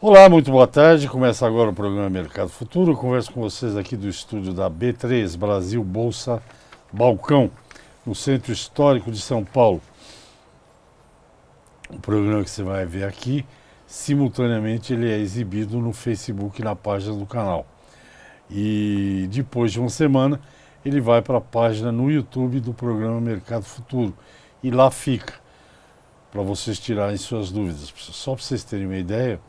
Olá, muito boa tarde. Começa agora o programa Mercado Futuro. Eu converso com vocês aqui do estúdio da B3 Brasil Bolsa Balcão, no Centro Histórico de São Paulo. O programa que você vai ver aqui, simultaneamente ele é exibido no Facebook, na página do canal. E depois de uma semana, ele vai para a página no YouTube do programa Mercado Futuro. E lá fica, para vocês tirarem suas dúvidas. Só para vocês terem uma ideia,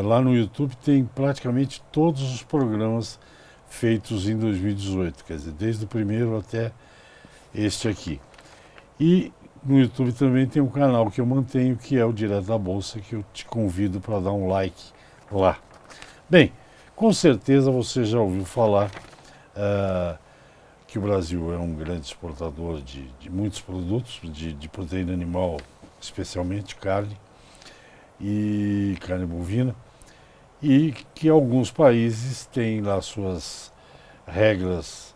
lá no YouTube tem praticamente todos os programas feitos em 2018, quer dizer, desde o primeiro até este aqui. E no YouTube também tem um canal que eu mantenho, que é o Direto da Bolsa, que eu te convido para dar um like lá. Bem, com certeza você já ouviu falar que o Brasil é um grande exportador de muitos produtos, de proteína animal, especialmente carne e carne bovina, e que alguns países têm lá suas regras,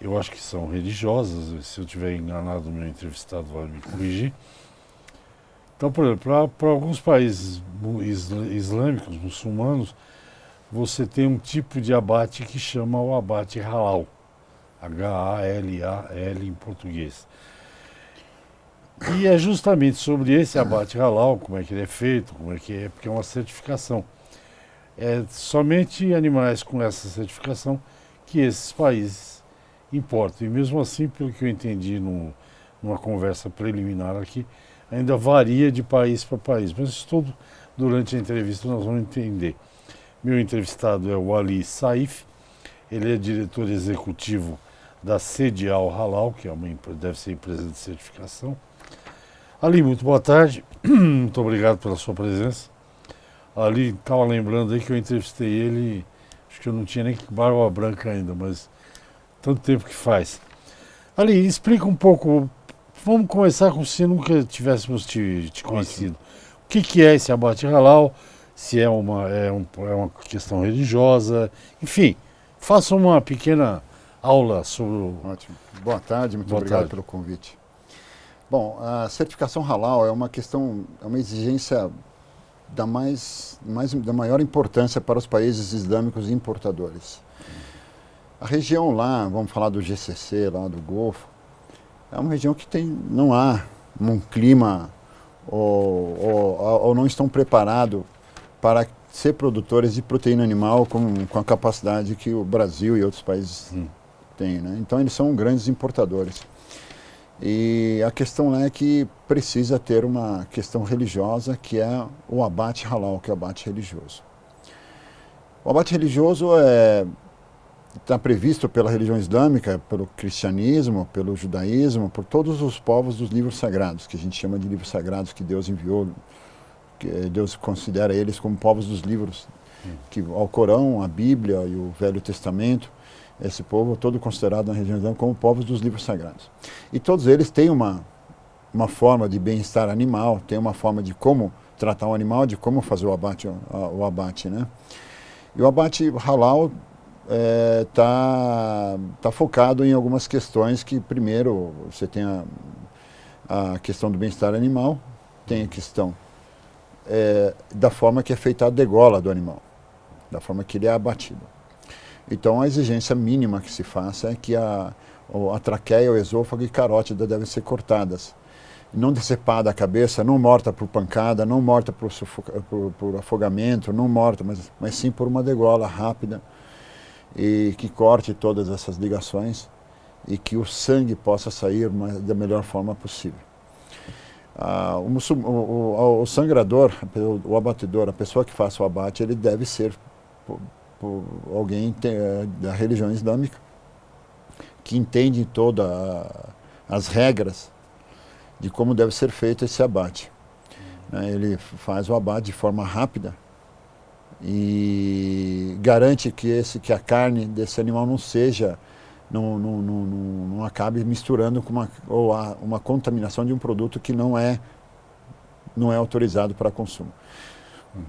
eu acho que são religiosas. Se eu estiver enganado, o meu entrevistado vai me corrigir. Então, por exemplo, para alguns países islâmicos, muçulmanos, você tem um tipo de abate que chama o abate halal, H-A-L-A-L em português. E é justamente sobre esse abate halal, como é que ele é feito, como é que é, porque é uma certificação. É somente animais com essa certificação que esses países importam. E mesmo assim, pelo que eu entendi numa conversa preliminar aqui, ainda varia de país para país. Mas isso tudo, durante a entrevista, nós vamos entender. Meu entrevistado é o Ali Saif, ele é diretor executivo da Sedial Halal, que deve ser empresa de certificação. Ali, muito boa tarde, muito obrigado pela sua presença. Ali, estava lembrando aí que eu entrevistei ele, acho que eu não tinha nem barba branca ainda, mas tanto tempo que faz. Ali, explica um pouco, vamos começar como se nunca tivéssemos te conhecido. O que é esse abate halal, se é uma questão religiosa, enfim, faça uma pequena aula sobre o... Ótimo. Boa tarde, muito obrigado pelo convite. Bom, a certificação halal é uma questão, é uma exigência da maior importância para os países islâmicos importadores. A região lá, vamos falar do GCC, lá do Golfo, é uma região que não há um clima ou não estão preparados para ser produtores de proteína animal com a capacidade que o Brasil e outros países têm, né? Então eles são grandes importadores. E a questão lá é que precisa ter uma questão religiosa, que é o abate halal, que é o abate religioso. O abate religioso está previsto pela religião islâmica, pelo cristianismo, pelo judaísmo, por todos os povos dos livros sagrados, que a gente chama de livros sagrados que Deus enviou, que Deus considera eles como povos dos livros, que ao Corão, a Bíblia e o Velho Testamento. Esse povo todo considerado na região islâmica como povos dos livros sagrados. E todos eles têm uma forma de bem-estar animal, têm uma forma de como tratar o animal, de como fazer o abate, né? E o abate halal tá focado em algumas questões que, primeiro, você tem a questão do bem-estar animal, tem a questão da forma que é feita a degola do animal, da forma que ele é abatido. Então, a exigência mínima que se faça é que a traqueia, o esôfago e carótida devem ser cortadas. Não decepada a cabeça, não morta por pancada, não morta por afogamento, não morta, mas sim por uma degola rápida e que corte todas essas ligações e que o sangue possa sair da melhor forma possível. O sangrador, o abatedor, a pessoa que faça o abate, ele deve ser por alguém da religião islâmica que entende todas as regras de como deve ser feito esse abate. Ele faz o abate de forma rápida e garante que a carne desse animal não acabe misturando com uma contaminação de um produto que não é autorizado para consumo.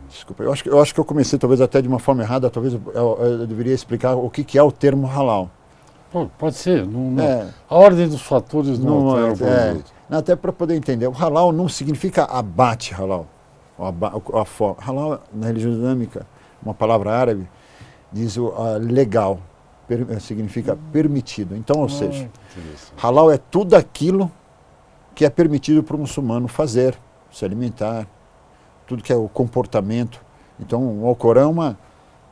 Desculpa, eu acho que eu comecei talvez até de uma forma errada, talvez eu deveria explicar o que é o termo halal. Pode ser, a ordem dos fatores não altera o produto. Até para poder entender, o halal não significa abate halal. Halal, na religião islâmica, uma palavra árabe, diz legal, significa permitido. Então, ou seja, halal é tudo aquilo que é permitido para o muçulmano fazer, se alimentar, tudo que é o comportamento. Então, o Alcorão é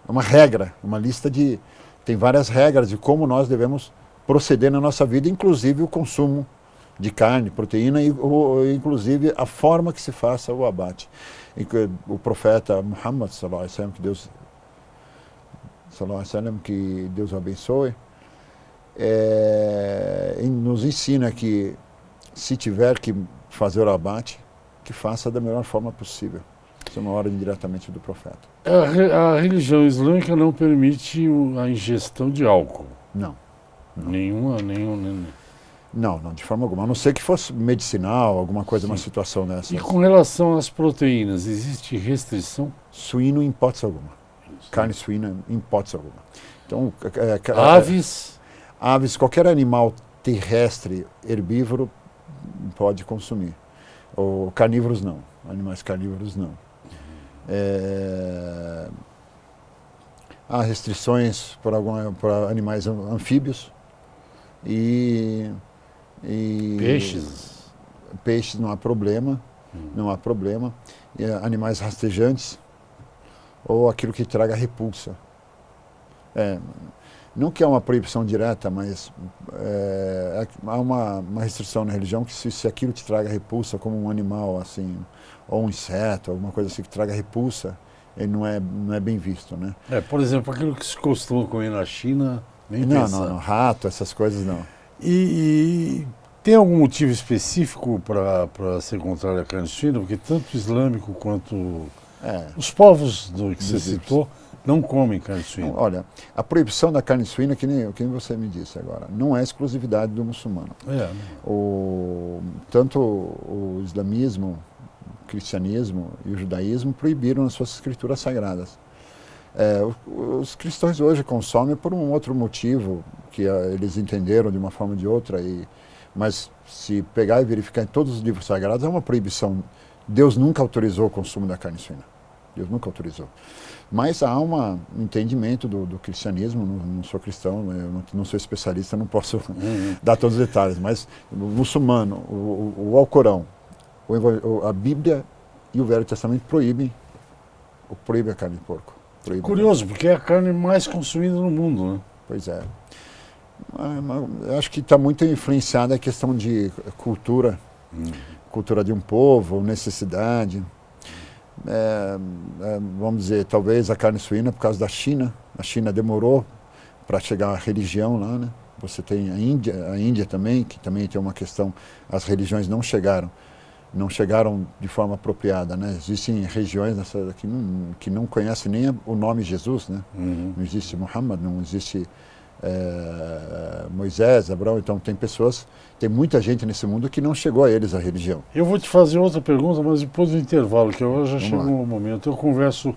uma regra, uma lista de... Tem várias regras de como nós devemos proceder na nossa vida, inclusive o consumo de carne, proteína e inclusive a forma que se faça o abate. O profeta Muhammad, sallallahu alaihi wasallam, que Deus o abençoe, nos ensina que se tiver que fazer o abate, que faça da melhor forma possível. Isso é uma ordem diretamente do profeta. A religião islâmica não permite a ingestão de álcool? Não. Nenhuma. Não, de forma alguma. A não ser que fosse medicinal, alguma coisa, uma situação dessa. E com relação às proteínas, existe restrição? Suíno em hipótese alguma. Carne suína em hipótese alguma. Então, aves? Aves, qualquer animal terrestre, herbívoro, pode consumir. Ou carnívoros não. Animais carnívoros não. Há restrições para animais anfíbios e peixes não há problema, não há problema. E animais rastejantes ou aquilo que traga repulsa. Não que há uma proibição direta, mas há uma restrição na religião que se aquilo te traga repulsa, como um animal assim, ou um inseto, alguma coisa assim que traga repulsa, ele não é bem visto, né? Por exemplo, aquilo que se costuma comer na China, nem não, pensar. Não, rato, essas coisas não. E tem algum motivo específico para ser contrário à carne suína? Porque tanto o islâmico quanto os povos que você citou não comem carne suína. Não, olha, a proibição da carne suína, que nem você me disse agora, não é exclusividade do muçulmano. Tanto o islamismo, o cristianismo e o judaísmo proibiram as suas escrituras sagradas. Os cristãos hoje consomem por um outro motivo, que eles entenderam de uma forma ou de outra, mas se pegar e verificar em todos os livros sagrados, é uma proibição. Deus nunca autorizou o consumo da carne suína. Deus nunca autorizou. Mas há um entendimento do cristianismo, não sou cristão, eu não sou especialista, não posso dar todos os detalhes, mas o muçulmano, o Alcorão, a Bíblia e o Velho Testamento proíbem a carne de porco. Curioso, porque é a carne mais consumida no mundo, né? Pois é. Eu acho que está muito influenciada a questão de cultura, cultura de um povo, necessidade. Vamos dizer, talvez a carne suína por causa da China. A China demorou para chegar a religião lá, né? Você tem a Índia também, que também tem uma questão, as religiões não chegaram de forma apropriada, né? Existem regiões que não conhecem nem o nome Jesus, né? Não existe Muhammad, não existe Moisés, Abraão, então tem muita gente nesse mundo que não chegou a eles a religião. Eu vou te fazer outra pergunta, mas depois do intervalo, que agora já chegou o momento. Eu converso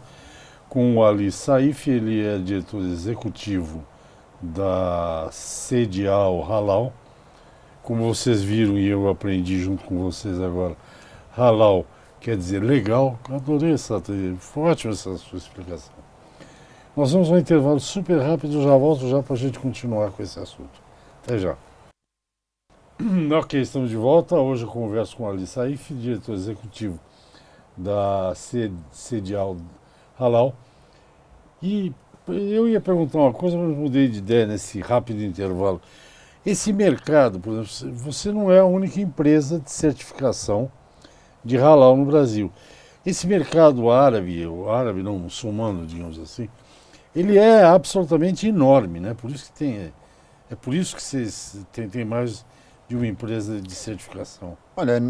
com o Ali Saif, ele é diretor executivo da Sedial Halal. Como vocês viram e eu aprendi junto com vocês agora, halal quer dizer legal. Adorei foi ótima essa sua explicação. Nós vamos a um intervalo super rápido, já volto já para a gente continuar com esse assunto. Até já. Ok, estamos de volta. Hoje eu converso com Ali Saif, diretor executivo da Sedial Halal. E eu ia perguntar uma coisa, mas mudei de ideia nesse rápido intervalo. Esse mercado, por exemplo, você não é a única empresa de certificação de halal no Brasil. Esse mercado árabe, o árabe não muçulmano, digamos assim, ele é absolutamente enorme, né? Por isso que por isso que vocês tem mais de uma empresa de certificação. Olha,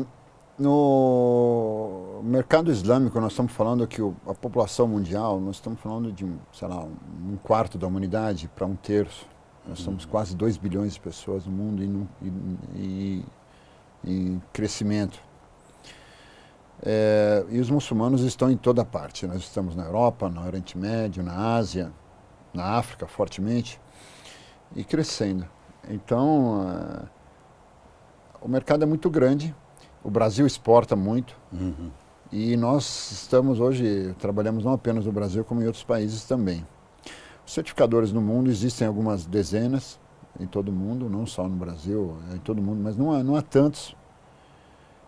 no mercado islâmico nós estamos falando que a população mundial, nós estamos falando de um quarto da humanidade para um terço. Nós somos quase 2 bilhões de pessoas no mundo em crescimento. E os muçulmanos estão em toda parte. Nós estamos na Europa, no Oriente Médio, na Ásia, na África fortemente e crescendo. Então, o mercado é muito grande. O Brasil exporta muito. E nós estamos hoje, trabalhamos não apenas no Brasil, como em outros países também. Os certificadores no mundo, existem algumas dezenas em todo o mundo, não só no Brasil, em todo o mundo, mas não há tantos,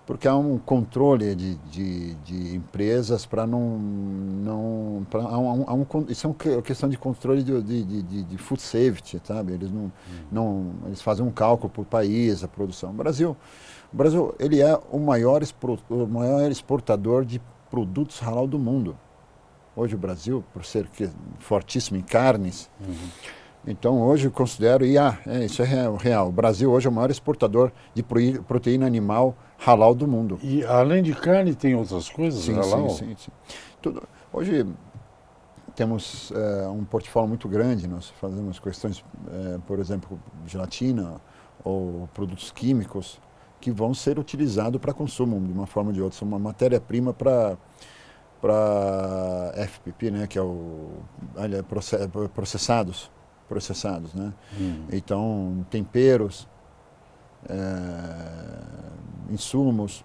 porque há um controle de empresas para isso é uma questão de controle de food safety, sabe? Eles fazem um cálculo por país, a produção. O Brasil ele é o maior exportador de produtos halal do mundo. Hoje o Brasil, por ser fortíssimo em carnes, então hoje eu considero, isso é real, o Brasil hoje é o maior exportador de proteína animal halal do mundo. E além de carne tem outras coisas Sim, halal? sim. Hoje temos um portfólio muito grande, nós fazemos questões, por exemplo, gelatina ou produtos químicos que vão ser utilizados para consumo de uma forma ou de outra. São uma matéria-prima para FPP, né, que é processados, né? Então, temperos, insumos,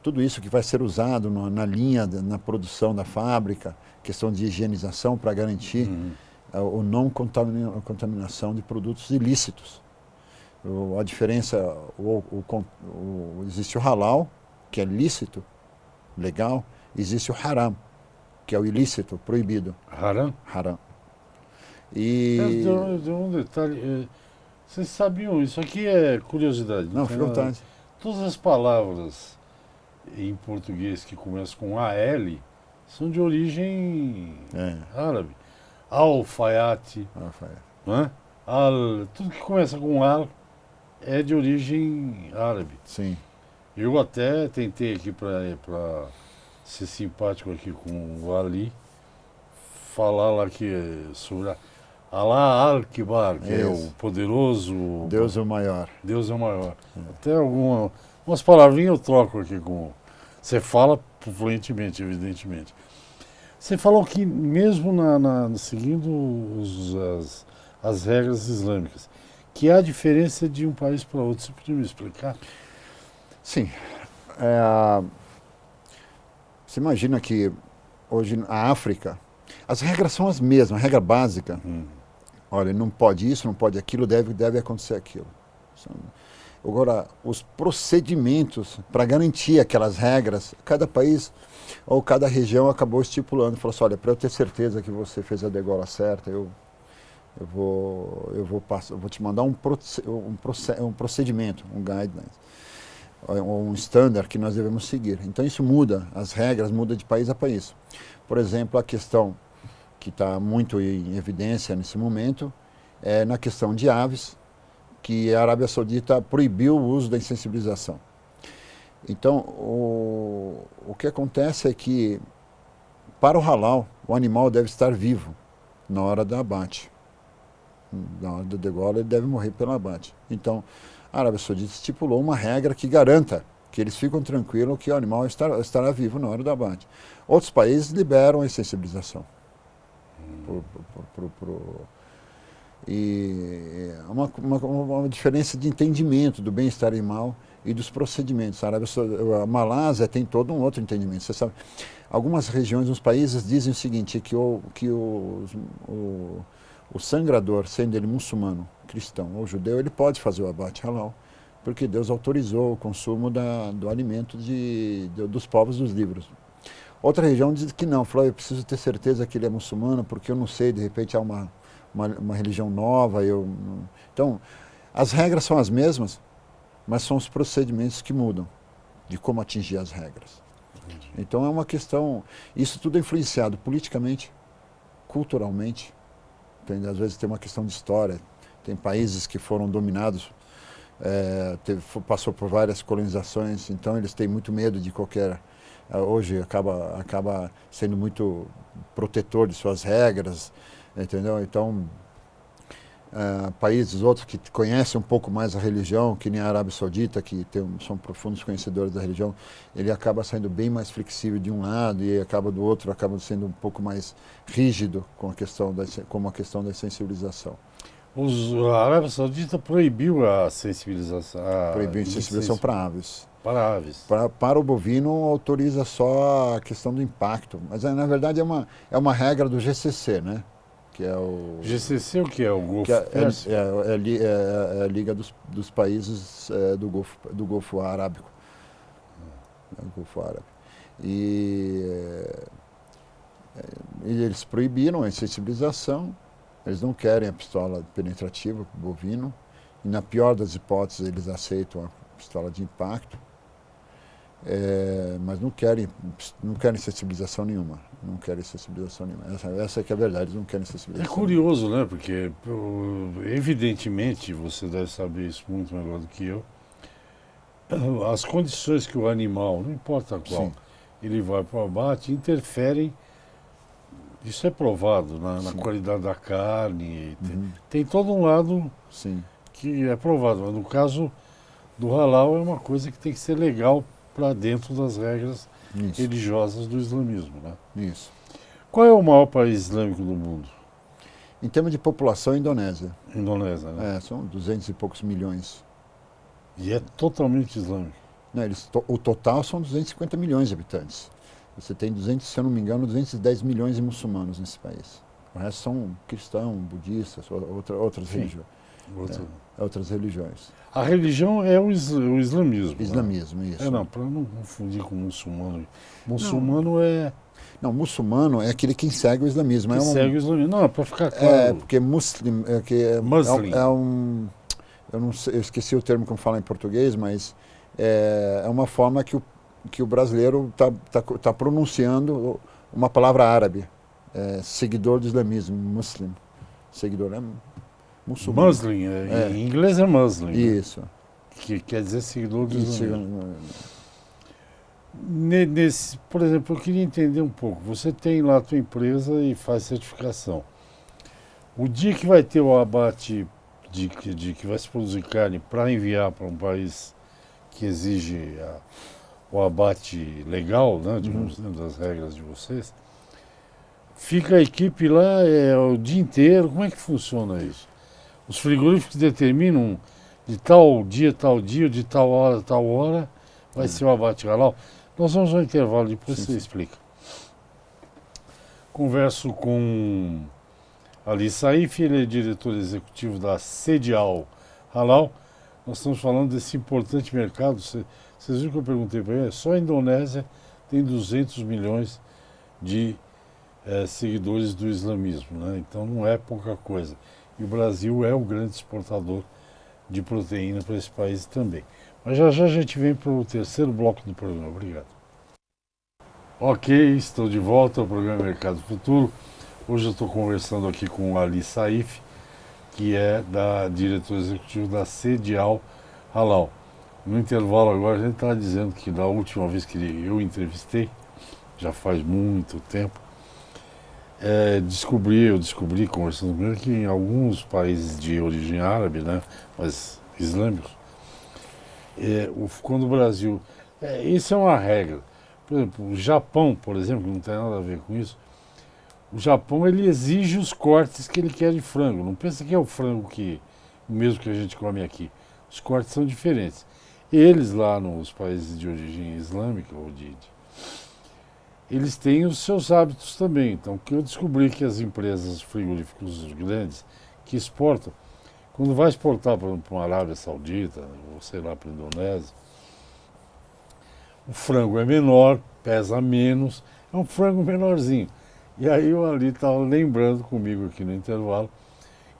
tudo isso que vai ser usado na linha, na produção da fábrica, questão de higienização para garantir a não contaminação de produtos ilícitos. A diferença, existe o halal, que é lícito, legal, existe o haram, que é o ilícito, proibido. Haram? Haram. E... Deu um detalhe. Vocês sabiam, isso aqui é curiosidade. Não, fica à vontade. Todas as palavras em português que começam com AL são de origem árabe. Alfaiate, né? Tudo que começa com al é de origem árabe. Sim. Eu até tentei aqui para ser simpático aqui com o Ali, falar lá que sobre Allah Al-Kibar, que é o poderoso. Deus é o maior. Deus é o maior. Até umas palavrinhas eu troco aqui com. Você fala fluentemente, evidentemente. Você falou que mesmo seguindo as regras islâmicas, que há diferença de um país para outro. Você podia me explicar? Sim. Você imagina que hoje na África, as regras são as mesmas, a regra básica. Olha, não pode isso, não pode aquilo, deve acontecer aquilo. Agora, os procedimentos para garantir aquelas regras, cada país ou cada região acabou estipulando. Falou assim, olha, para eu ter certeza que você fez a degola certa, eu vou te mandar um procedimento, um guideline, um standard que nós devemos seguir. Então isso muda, as regras mudam de país a país. Por exemplo, a questão que está muito em evidência nesse momento é na questão de aves, que a Arábia Saudita proibiu o uso da insensibilização. Então, o que acontece é que, para o halal, o animal deve estar vivo na hora do abate. Na hora do degola, ele deve morrer pelo abate. Então, a Arábia Saudita estipulou uma regra que garanta que eles ficam tranquilos que o animal estará vivo na hora do abate. Outros países liberam a insensibilização. E uma diferença de entendimento do bem-estar animal e dos procedimentos. A Malásia tem todo um outro entendimento. Você sabe, algumas regiões nos países dizem o seguinte, que o sangrador, sendo ele muçulmano, cristão ou judeu, ele pode fazer o abate halal, porque Deus autorizou o consumo do alimento dos povos dos livros. Outra região diz que não, falou, eu preciso ter certeza que ele é muçulmano, porque eu não sei, de repente há uma religião nova. Então, as regras são as mesmas, mas são os procedimentos que mudam, de como atingir as regras. Entendi. Então é uma questão, isso tudo é influenciado politicamente, culturalmente, às vezes tem uma questão de história, tem países que foram dominados, passou por várias colonizações, então eles têm muito medo de qualquer... Hoje acaba sendo muito protetor de suas regras, entendeu? Então, países outros que conhecem um pouco mais a religião, que nem a Arábia Saudita, que são profundos conhecedores da religião, ele acaba sendo bem mais flexível de um lado e do outro acaba sendo um pouco mais rígido com a questão da sensibilização. A Arábia Saudita proibiu a sensibilização. Proibiu a sensibilização para aves. Para aves. Para o bovino autoriza só a questão do impacto, mas na verdade é uma regra do GCC, né? Que é o GCC o que é? O Golfo que Pérsico? é a Liga dos Países do Golfo Arábico. Do Golfo Árabe. E eles proibiram a insensibilização, eles não querem a pistola penetrativa para o bovino, e na pior das hipóteses eles aceitam a pistola de impacto, mas não querem sensibilização nenhuma. Não querem sensibilização nenhuma. Essa é que é a verdade, eles não querem sensibilização. É curioso, né? Porque, evidentemente, você deve saber isso muito melhor do que eu, as condições que o animal, não importa qual, Sim. ele vai para o abate, interferem, isso é provado, na qualidade da carne, tem todo um lado Sim. que é provado, mas no caso do halal é uma coisa que tem que ser legal para dentro das regras Isso. religiosas do islamismo, né? Isso. Qual é o maior país islâmico do mundo? Em termos de população, a Indonésia. Indonésia, né? São 200 e poucos milhões. E é totalmente islâmico. Não, o total são 250 milhões de habitantes. Você tem 200, se eu não me engano, 210 milhões de muçulmanos nesse país. O resto são cristãos, budistas, outras religiões. Outras religiões. A religião é o islamismo. Islamismo, né? isso. Não, para não confundir com muçulmano. Muçulmano é... Não, muçulmano é aquele que segue o islamismo. Que segue o islamismo. Não, para ficar claro. Porque muslim, Muslim. Eu não sei, eu esqueci o termo como fala em português, mas é uma forma que o brasileiro tá pronunciando uma palavra árabe. Seguidor do islamismo, muslim. Seguidor é muçulmano. Muslim, em inglês é muslim. Isso. Né? Que quer dizer seguidor do Isso. islamismo. Por exemplo, eu queria entender um pouco. Você tem lá a tua empresa e faz certificação. O dia que vai ter o abate de que vai se produzir carne para enviar para um país que exige o abate legal, né, digamos, dentro das regras de vocês, fica a equipe lá o dia inteiro. Como é que funciona isso? Os frigoríficos determinam de tal dia, ou de tal hora, vai ser o abate halal. Nós vamos ao intervalo, depois você explica. Converso com Ali Saif, ele é diretor executivo da Sedial Halal. Nós estamos falando desse importante mercado. Vocês viram que eu perguntei para ele? Só a Indonésia tem 200 milhões de seguidores do islamismo, né? Então não é pouca coisa. E o Brasil é o grande exportador de proteína para esse país também. Mas já a gente vem para o terceiro bloco do programa. Obrigado. Ok, estou de volta ao programa Mercado Futuro. Hoje eu estou conversando aqui com o Ali Saif, que é diretor executivo da Sedial Halal. No intervalo agora a gente está dizendo que da última vez que eu entrevistei, já faz muito tempo, eu descobri conversando com ele que em alguns países de origem árabe, né, mas islâmicos, quando o Brasil... isso é uma regra. Por exemplo, o Japão, por exemplo, que não tem nada a ver com isso, o Japão ele exige os cortes que ele quer de frango. Não pensa que é o frango o mesmo que a gente come aqui. Os cortes são diferentes. Eles lá nos países de origem islâmica, eles têm os seus hábitos também. Então, que eu descobri que as empresas frigoríficos grandes que exportam, quando vai exportar para uma Arábia Saudita, ou sei lá, para a Indonésia, o frango é menor, pesa menos, é um frango menorzinho. E aí eu ali estava lembrando comigo aqui no intervalo,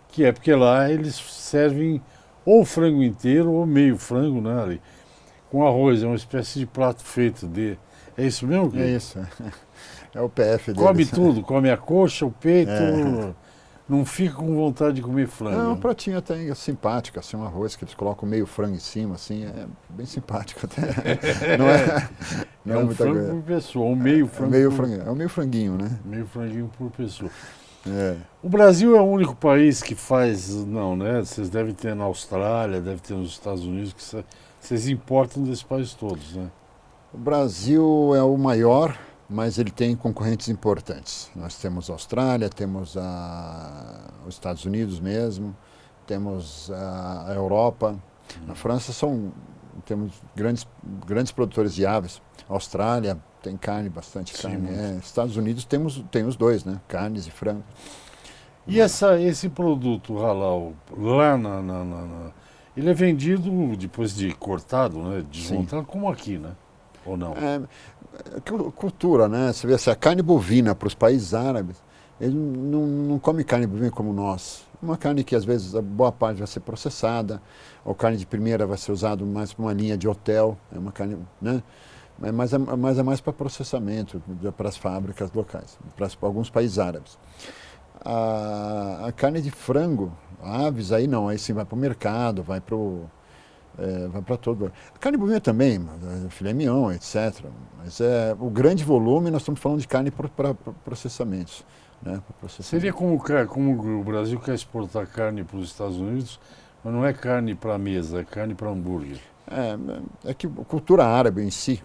que é porque lá eles servem ou frango inteiro ou meio frango, né, ali, com arroz, é uma espécie de prato feito de... É isso mesmo? É isso, é o PF deles. Come tudo, come a coxa, o peito, não fica com vontade de comer frango. Não, um pratinho até simpático, assim, um arroz que eles colocam meio frango em cima, assim, é bem simpático até. Não é um muita frango coisa. por pessoa, um meio frango É um meio franguinho, né? meio franguinho por pessoa. É. O Brasil é o único país que faz, não, né? Vocês devem ter na Austrália, devem ter nos Estados Unidos, que vocês importam desses países todos, né? O Brasil é o maior, mas ele tem concorrentes importantes. Nós temos a Austrália, temos os Estados Unidos mesmo, temos a Europa. Na França são temos grandes produtores de aves. Austrália tem carne, bastante carne. Estados Unidos tem os dois, né? Carnes e frango. E esse produto halal, lá ele é vendido depois de cortado, né? Desmontado, como aqui, né? Ou não? Cultura, né? Você vê assim, a carne bovina para os países árabes, eles não comem carne bovina como nós. Uma carne que às vezes a boa parte vai ser processada, ou carne de primeira vai ser usada mais para uma linha de hotel, é uma carne, né? Mas é mais para processamento, para as fábricas locais, para alguns países árabes. A carne de frango, aves, aí não, aí sim vai para o mercado, vai para todo. A carne bovina também, filé mignon, etc. Mas o grande volume, nós estamos falando de carne para processamentos. Né, Seria como o Brasil quer exportar carne para os Estados Unidos, mas não é carne para mesa, é carne para hambúrguer. É que a cultura árabe em si,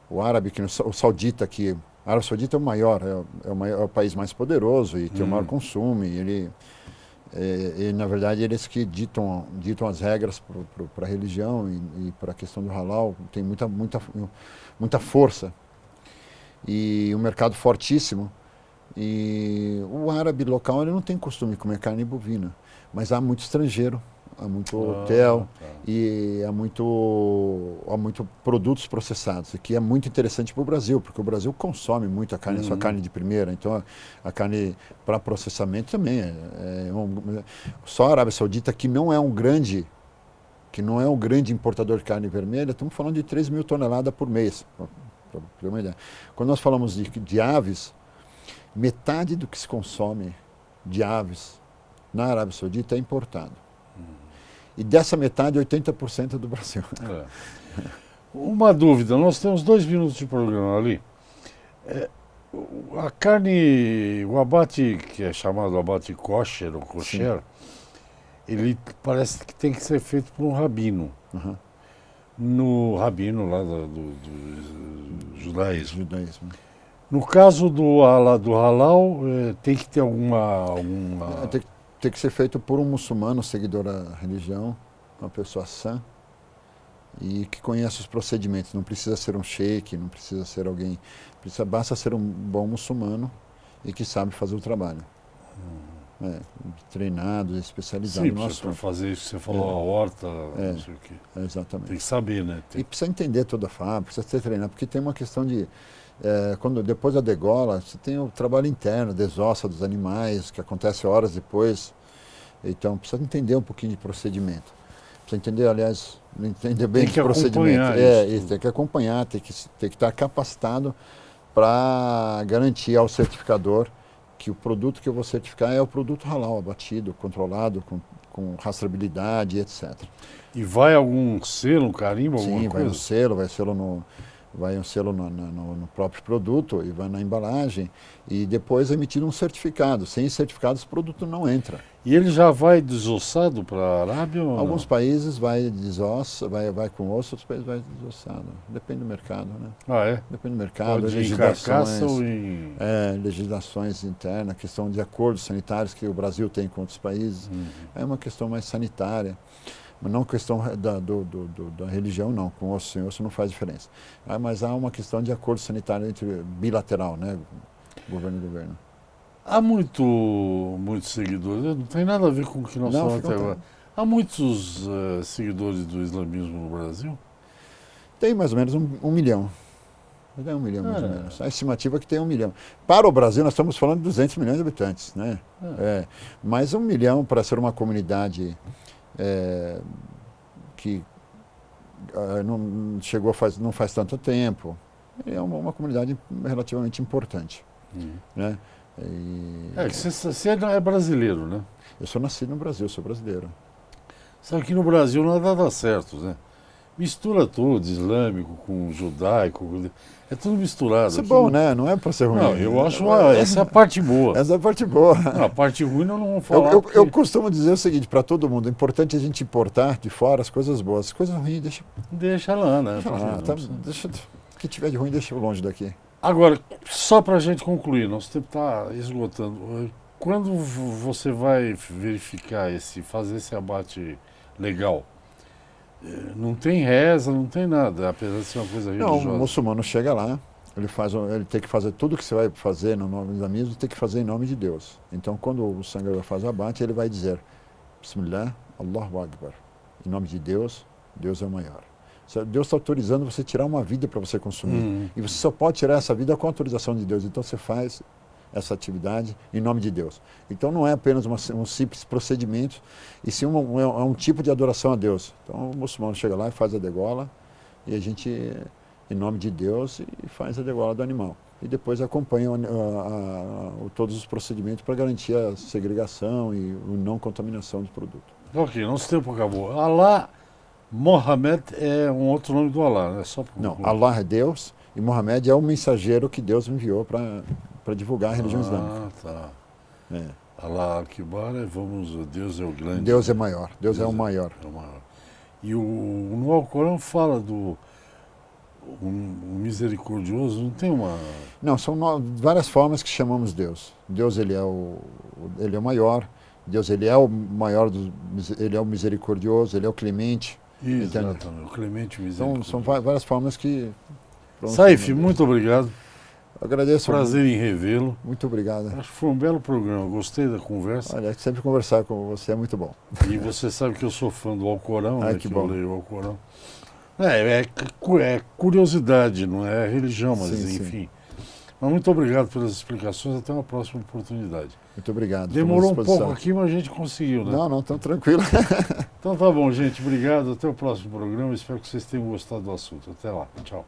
o árabe, o saudita aqui, a Arábia Saudita é o maior, é o país mais poderoso e tem o maior consumo. E na verdade, eles que ditam as regras para a religião e para a questão do halal, tem muita força. E um mercado fortíssimo. E o árabe local ele não tem costume de comer carne bovina, mas há muito estrangeiro, há muito hotel e há muito produtos processados. Aqui é muito interessante para o Brasil, porque o Brasil consome muito a carne, a sua carne de primeira, então a carne para processamento também só a Arábia Saudita, que não é um grande importador de carne vermelha, estamos falando de 3 mil toneladas por mês, para ter uma ideia. Quando nós falamos de aves, metade do que se consome de aves na Arábia Saudita é importado. E dessa metade, 80% é do Brasil. Uma dúvida, nós temos 2 minutos de programa ali. A carne, o abate, que é chamado abate kosher ou kosher, ele parece que tem que ser feito por um rabino. No rabino lá do judaísmo. No caso do halal, tem que ter alguma... Tem que ser feito por um muçulmano, seguidor da religião, uma pessoa sã e que conhece os procedimentos. Não precisa ser um sheik, não precisa ser alguém... Basta ser um bom muçulmano e que sabe fazer o trabalho. Treinado, especializado no assunto. Para fazer isso que você falou, a horta, não sei o quê. Exatamente. Tem que saber, né? E precisa entender toda a fábrica, precisa ser treinado, porque tem uma questão de... depois da degola, você tem o trabalho interno, desossa dos animais, que acontece horas depois. Então, precisa entender um pouquinho de procedimento. Precisa entender, aliás, entender bem o procedimento. Tem que acompanhar, tem que estar capacitado para garantir ao certificador que o produto que eu vou certificar é o produto halal, abatido, controlado, com rastreabilidade, etc. E vai algum selo, um carimbo, alguma coisa? Sim, vai um selo no próprio produto e vai na embalagem e depois é emitido um certificado. Sem certificado, esse produto não entra. E ele já vai desossado para a Arábia? Ou alguns países vai desossa, vai com osso, outros países vai desossado. Depende do mercado, né? Depende do mercado, legislações internas, questão de acordos sanitários que o Brasil tem com outros países. É uma questão mais sanitária. Mas não questão da religião, não. Com osso sem osso não faz diferença. Mas há uma questão de acordo sanitário bilateral, né? Governo e governo. Há muitos seguidores, não tem nada a ver com o que nós falamos até agora. Há muitos seguidores do islamismo no Brasil? Tem mais ou menos 1 milhão. É 1 milhão, mais ou menos. A estimativa é que tem 1 milhão. Para o Brasil, nós estamos falando de 200 milhões de habitantes, né? Mas 1 milhão para ser uma comunidade... que não chegou não faz tanto tempo, é uma comunidade relativamente importante. Né? Você é brasileiro, né? Eu sou nascido no Brasil, sou brasileiro. Sabe que no Brasil nada dá certo, né? Mistura tudo, islâmico com judaico, é tudo misturado. Isso é bom, né? Não é para ser ruim. Não, eu acho essa é a parte boa. Essa é a parte boa. Não, a parte ruim não vamos falar. Eu costumo dizer o seguinte para todo mundo: é importante a gente importar de fora as coisas boas. As coisas ruins, deixa lá, né? Deixa o que tiver de ruim, deixa longe daqui. Agora, só para a gente concluir, nosso tempo está esgotando. Quando você vai verificar fazer esse abate legal? Não tem reza, não tem nada, apesar de ser uma coisa Não, religiosa. o muçulmano chega lá, ele tem que fazer tudo que você vai fazer no nome do islamismo, tem que fazer em nome de Deus. Então, quando o sangrador faz o abate, ele vai dizer: Bismillah, Allahu Akbar. Em nome de Deus, Deus é o maior. Deus está autorizando você tirar uma vida para você consumir. E você só pode tirar essa vida com a autorização de Deus. Então, você faz essa atividade em nome de Deus. Então, não é apenas um simples procedimento, e sim é um tipo de adoração a Deus. Então, o muçulmano chega lá e faz a degola, e a gente, em nome de Deus, e faz a degola do animal. E depois acompanha todos os procedimentos para garantir a segregação e a não contaminação do produto. Ok, nosso tempo acabou. Allah, Mohammed é um outro nome do Allah, né? Só por... Não, Allah é Deus e Mohammed é o mensageiro que Deus enviou para divulgar a religião islâmica. Tá. É. Allah Akbar, Deus é o grande. Deus é maior, Deus é o maior. É o maior. E no Alcorão fala do um misericordioso, não tem uma... Não, são várias formas que chamamos Deus. Deus, ele é o maior. Deus, ele é o maior, ele é o misericordioso, ele é o clemente. Exatamente, o clemente misericordioso. Então, são várias formas que... Saif, muito obrigado. Agradeço. Prazer em revê-lo. Muito obrigado. Acho que foi um belo programa, gostei da conversa. Olha, sempre conversar com você é muito bom. E você sabe que eu sou fã do Alcorão, né, que bom. Eu leio o Alcorão. É curiosidade, não é religião, mas sim, enfim. Sim. Mas muito obrigado pelas explicações, até uma próxima oportunidade. Muito obrigado. Demorou um pouco aqui, mas a gente conseguiu, né? Não, tão tranquilo. Então tá bom, gente. Obrigado. Até o próximo programa. Espero que vocês tenham gostado do assunto. Até lá. Tchau.